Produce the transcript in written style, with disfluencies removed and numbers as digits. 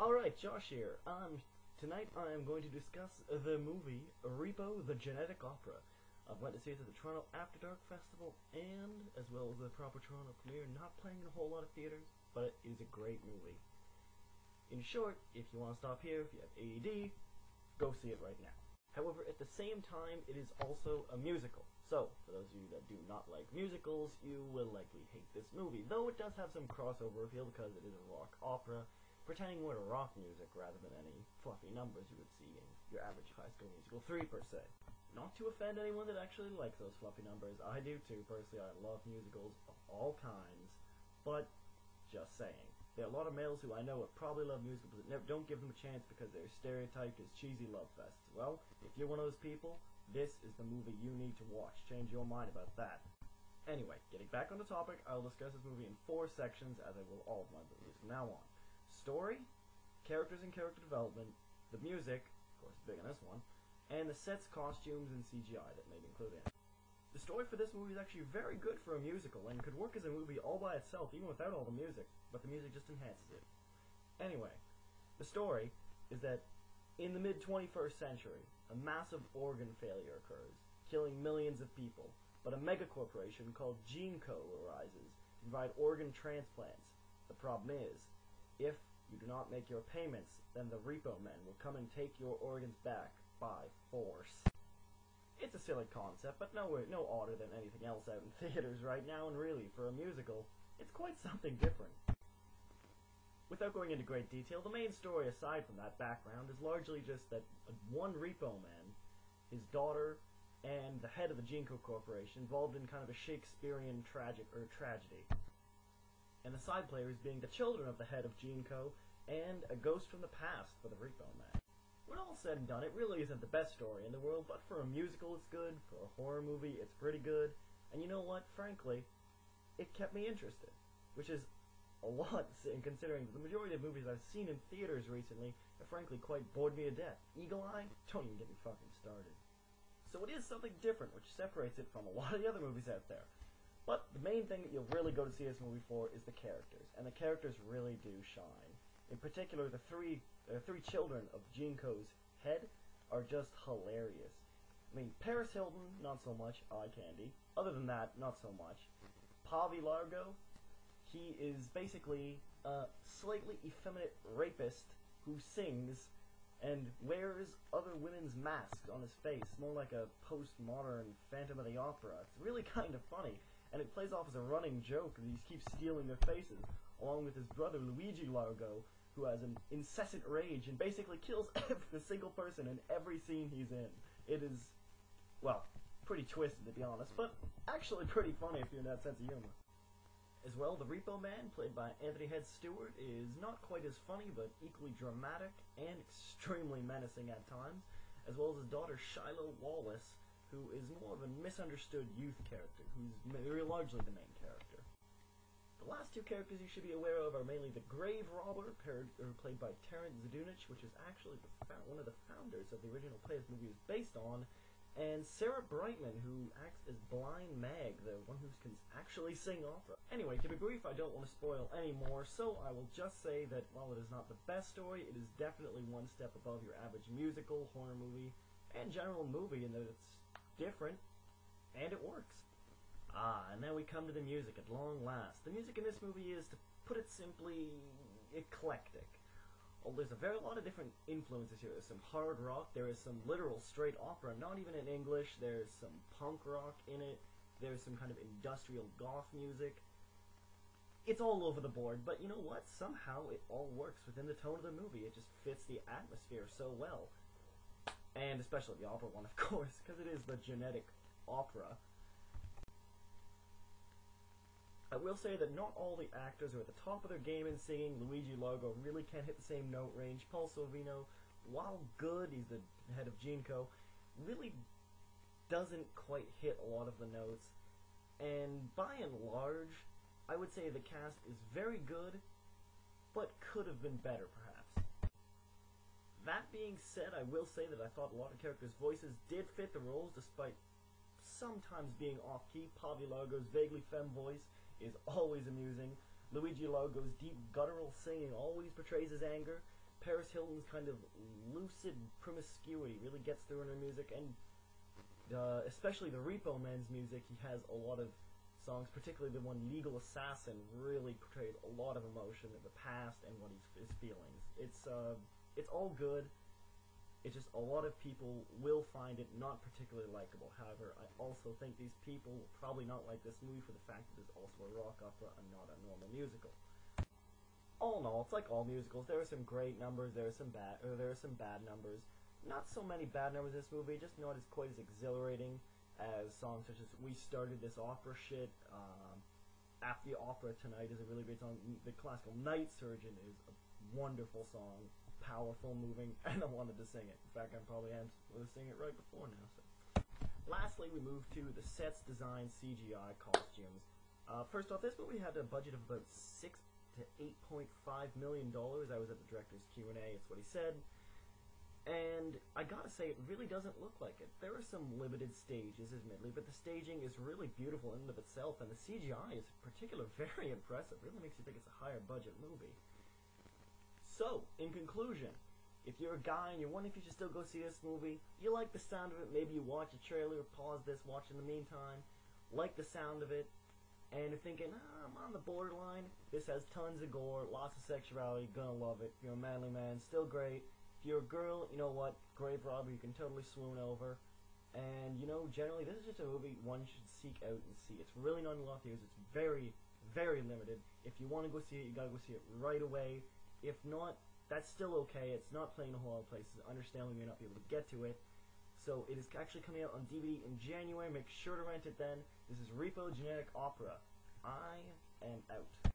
Alright, Josh here. Tonight I am going to discuss the movie Repo, the Genetic Opera. I went to see it at the Toronto After Dark Festival and, as well as the proper Toronto premiere, not playing in a whole lot of theaters, but it is a great movie. In short, if you want to stop here, if you have AED, go see it right now. However, at the same time, it is also a musical. So, for those of you that do not like musicals, you will likely hate this movie, though it does have some crossover appeal because it is a rock opera, pretending more to rock music rather than any fluffy numbers you would see in your average High School Musical 3 per se. Not to offend anyone that actually likes those fluffy numbers, I do too. Personally, I love musicals of all kinds, but just saying. There are a lot of males who I know would probably love musicals but don't give them a chance because they're stereotyped as cheesy love fests. Well, if you're one of those people, this is the movie you need to watch. Change your mind about that. Anyway, getting back on the topic, I'll discuss this movie in 4 sections, as I will all of my movies from now on. Story, characters and character development, the music, of course big on this one, and the sets, costumes, and CGI that may be included in it. The story for this movie is actually very good for a musical and could work as a movie all by itself even without all the music, but the music just enhances it. Anyway, the story is that in the mid-21st century, a massive organ failure occurs, killing millions of people, but a megacorporation called GeneCo arises to provide organ transplants. The problem is, if you do not make your payments, then the Repo men will come and take your organs back by force. It's a silly concept, but no odder than anything else out in theaters right now, and really, for a musical, it's quite something different. Without going into great detail, the main story aside from that background is largely just that one Repo man, his daughter, and the head of the GeneCo Corporation involved in kind of a Shakespearean tragedy. And the side players being the children of the head of GeneCo and a ghost from the past for the Repo man. When all said and done, it really isn't the best story in the world, but for a musical it's good, for a horror movie it's pretty good, and you know what, frankly, it kept me interested, which is a lot considering the majority of movies I've seen in theaters recently have frankly quite bored me to death. Eagle Eye? Don't even get me fucking started. So it is something different, which separates it from a lot of the other movies out there. But the main thing that you'll really go to see this movie for is the characters, and the characters really do shine. In particular, the three children of GeneCo's head are just hilarious. I mean, Paris Hilton, not so much, eye candy. Other than that, not so much. Pavi Largo, he is basically a slightly effeminate rapist who sings and wears other women's masks on his face, more like a postmodern Phantom of the Opera. It's really kind of funny, and it plays off as a running joke that he keeps stealing their faces, along with his brother Luigi Largo, who has an incessant rage and basically kills every single person in every scene he's in. It is, well, pretty twisted to be honest, but actually pretty funny if you're in that sense of humor. As well, the Repo Man, played by Anthony Head Stewart, is not quite as funny, but equally dramatic and extremely menacing at times, as well as his daughter Shiloh Wallace, who is more of a misunderstood youth character, who's largely the main character. The last 2 characters you should be aware of are mainly the Grave Robber, played by Terrence Zdunich, which is actually one of the founders of the original play this movie is based on, and Sarah Brightman, who acts as Blind Mag, the one who can actually sing opera. Anyway, to be brief, I don't want to spoil any more, so I will just say that while it is not the best story, it is definitely one step above your average musical, horror movie, and general movie in that it's different, and it works. And now we come to the music at long last. The music in this movie is, to put it simply, eclectic. Oh, there's a lot of different influences here. There's some hard rock, there is some literal straight opera, not even in English, there's some punk rock in it, there's some kind of industrial goth music. It's all over the board, but you know what? Somehow it all works within the tone of the movie. It just fits the atmosphere so well. And especially the opera one, of course, because it is the genetic opera. I will say that not all the actors are at the top of their game in singing. Luigi Largo really can't hit the same note range. Paul Sorvino, while good, he's the head of GeneCo, really doesn't quite hit a lot of the notes. And by and large, I would say the cast is very good, but could have been better, perhaps. That being said, I will say that I thought a lot of characters' voices did fit the roles, despite sometimes being off-key. Pavi Largo's vaguely femme voice is always amusing. Luigi Largo's deep guttural singing always portrays his anger. Paris Hilton's kind of lucid promiscuity really gets through in her music, and especially the Repo Man's music. He has a lot of songs, particularly the one Legal Assassin, really portrays a lot of emotion in the past and what his feelings. It's all good. It's just a lot of people will find it not particularly likable. However, I also think these people will probably not like this movie for the fact that it's also a rock opera and not a normal musical. All in all, it's like all musicals. There are some great numbers. There are some bad numbers. Not so many bad numbers in this movie. Just not as quite as exhilarating as songs such as "We Started This Opera Shit." "After the Opera Tonight" is a really great song. The classical "Night Surgeon" is a wonderful song. Powerful, moving, and I wanted to sing it. In fact, I probably am going to sing it right before now. So, lastly, we move to the sets, design, CGI, costumes. First off, this movie had a budget of about $6 to $8.5 million. I was at the director's Q&A. It's what he said, and I gotta say, it really doesn't look like it. There are some limited stages, admittedly, but the staging is really beautiful in and of itself, and the CGI is in particular very impressive. It really makes you think it's a higher budget movie. So, in conclusion, if you're a guy and you're wondering if you should still go see this movie, you like the sound of it, maybe you watch a trailer, pause this, watch in the meantime, like the sound of it, and you're thinking, I'm on the borderline, this has tons of gore, lots of sexuality, gonna love it. If you're a manly man, still great. If you're a girl, you know what, grave robber, you can totally swoon over. And, generally, this is just a movie one should seek out and see. It's really not in a lot of theaters. It's very, very limited. If you want to go see it, you gotta go see it right away. If not, that's still okay. It's not playing a whole lot of places. Understandably, you may not be able to get to it. So it is actually coming out on DVD in January. Make sure to rent it then. This is Repo Genetic Opera. I am out.